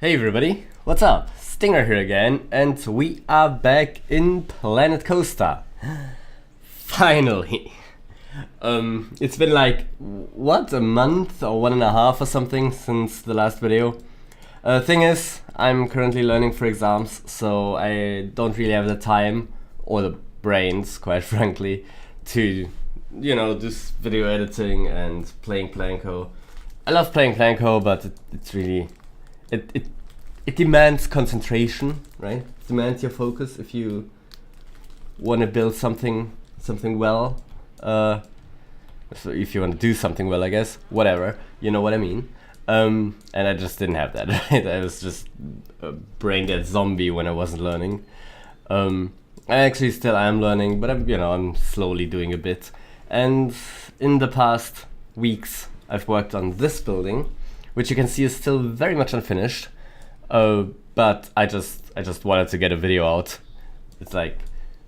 Hey everybody, what's up? Stinger here again, and we are back in Planet Coaster. Finally! It's been like, what, a month or 1.5 or something since the last video. Thing is, I'm currently learning for exams, so I don't really have the time, or the brains, quite frankly, to, do video editing and playing Planko. I love playing Planko, but it's really... It demands concentration, right? It demands your focus if you want to build something well. If you want to do something well, I guess. Whatever, you know what I mean. And I just didn't have that, right? I was just a brain dead zombie when I wasn't learning. I actually still am learning, but I'm slowly doing a bit. And in the past weeks, I've worked on this building, which you can see is still very much unfinished. But I just wanted to get a video out. It's like,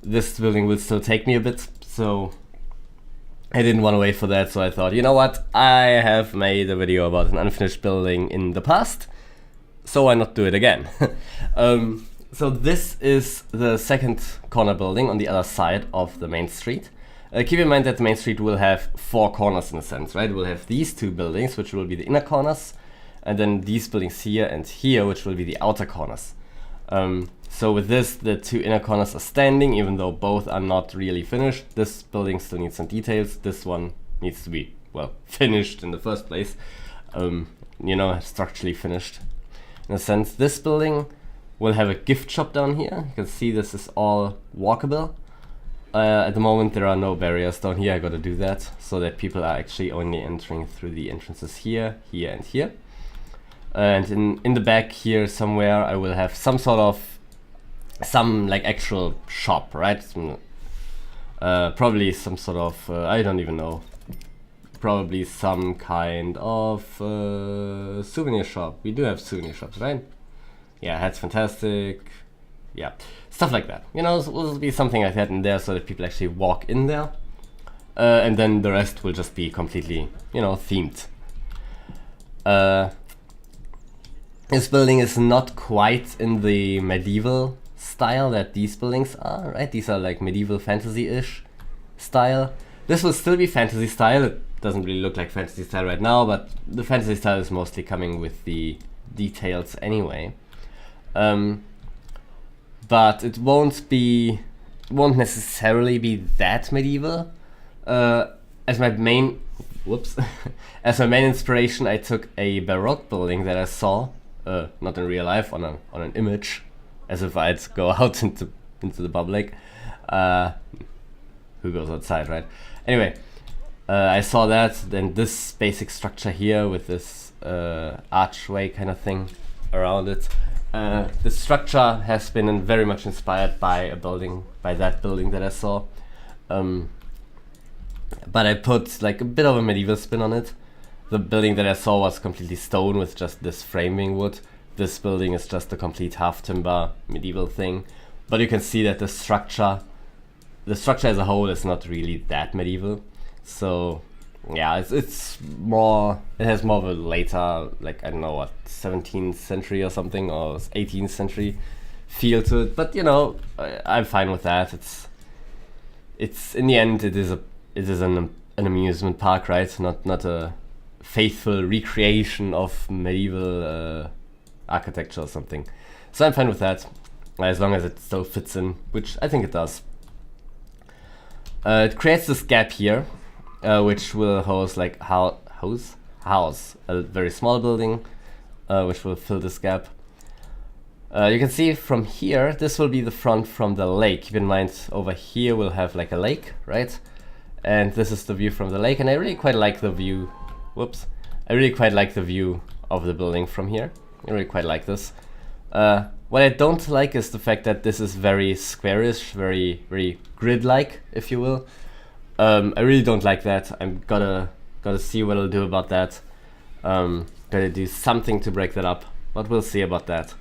this building will still take me a bit, so I didn't want to wait for that, so I thought, you know what, I have made a video about an unfinished building in the past, so why not do it again? So this is the second corner building on the other side of the main street. Keep in mind that the main street will have 4 corners in a sense, right? We'll have these 2 buildings, which will be the inner corners, and then these buildings here and here, which will be the outer corners. So with this, the 2 inner corners are standing, even though both are not really finished. This building still needs some details. This one needs to be, well, finished in the first place. Structurally finished. In a sense, this building will have a gift shop down here. You can see this is all walkable. At the moment there are no barriers down here. I gotta do that so that people are actually only entering through the entrances here, here and here. And in the back here somewhere I will have some actual shop, right? Probably some sort of, I don't even know, probably some kind of souvenir shop. We do have souvenir shops, right? Yeah, that's fantastic. Yeah, stuff like that. Will be something like that in there so that people actually walk in there. And then the rest will just be completely, themed. This building is not quite in the medieval style that these buildings are, right? These are like medieval fantasy-ish style. This will still be fantasy style. It doesn't really look like fantasy style right now, but the fantasy style is mostly coming with the details anyway. But it won't necessarily be that medieval. As my main inspiration, I took a Baroque building that I saw, not in real life, on an image, as if I'd go out into the public. Who goes outside, right? Anyway, I saw that. Then this basic structure here with this archway kind of thing around it. The structure has been very much inspired by that building that I saw. But I put like a bit of a medieval spin on it. The building that I saw was completely stone with just this framing wood. This building is just a complete half timber medieval thing. But you can see that the structure as a whole is not really that medieval. So yeah, it has more of a later, like, I don't know what, 17th century or something, or 18th century feel to it. But I'm fine with that. It's in the end it is an amusement park, right? Not a faithful recreation of medieval architecture or something. So I'm fine with that, as long as it still fits in, which I think it does. It creates this gap here, which will house a very small building, which will fill this gap. You can see from here, this will be the front from the lake. Keep in mind, over here we'll have like a lake, right? And this is the view from the lake, and I really quite like the view. I really quite like the view of the building from here. I really quite like this. What I don't like is the fact that this is very squarish, very, very grid-like, if you will. I really don't like that. I'm gotta see what I'll do about that. Gotta do something to break that up, but we'll see about that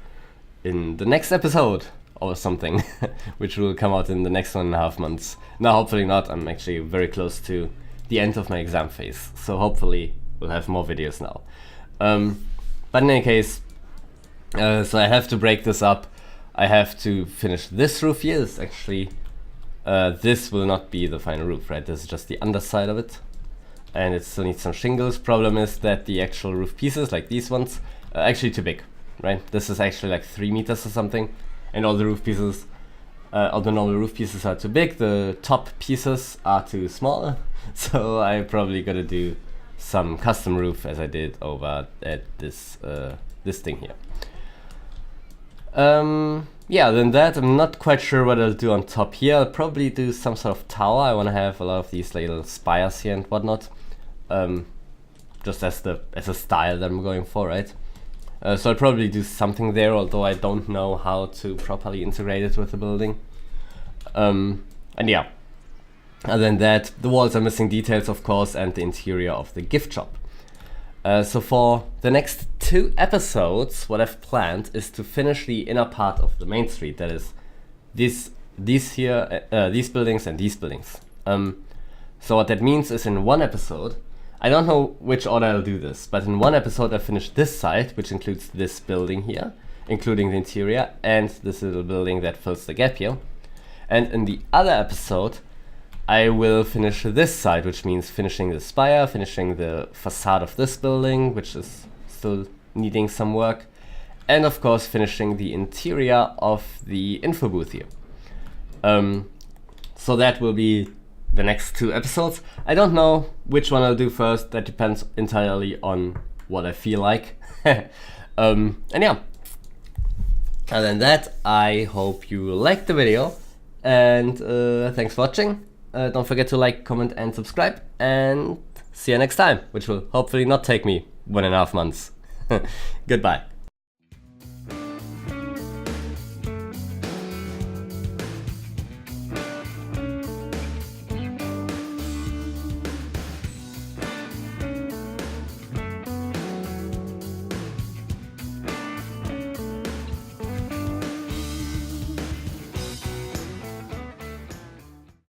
in the next episode or something, which will come out in the next 1.5 months. No, hopefully not. I'm actually very close to the end of my exam phase, so hopefully we'll have more videos now. But in any case, So I have to break this up. I have to finish this roof here. This actually, this will not be the final roof, right? This is just the underside of it. And it still needs some shingles. Problem is that the actual roof pieces, like these ones, are actually too big, right? This is actually like 3 meters or something. And all the roof pieces, all the normal roof pieces are too big. The top pieces are too small. So I probably gotta do some custom roof as I did over at this, this thing here. Yeah, then that, I'm not quite sure what I'll do on top here. I'll probably do some sort of tower. I want to have a lot of these little spires here and whatnot. Just as a style that I'm going for, right? So I'll probably do something there, although I don't know how to properly integrate it with the building. And yeah, other than that, the walls are missing details, of course, and the interior of the gift shop. So for the next 2 episodes, what I've planned is to finish the inner part of the main street. That is, these here, these buildings and these buildings. So what that means is, in one episode, I don't know which order I'll do this, but in one episode I finish this side, which includes this building here, including the interior, and this little building that fills the gap here. And in the other episode, I will finish this side, which means finishing the spire, finishing the facade of this building, which is still needing some work, and of course finishing the interior of the info booth here. So that will be the next 2 episodes. I don't know which one I'll do first. That depends entirely on what I feel like. And yeah, other than that, I hope you liked the video, and thanks for watching. Don't forget to like, comment and subscribe, and see you next time, which will hopefully not take me 1.5 months. Goodbye.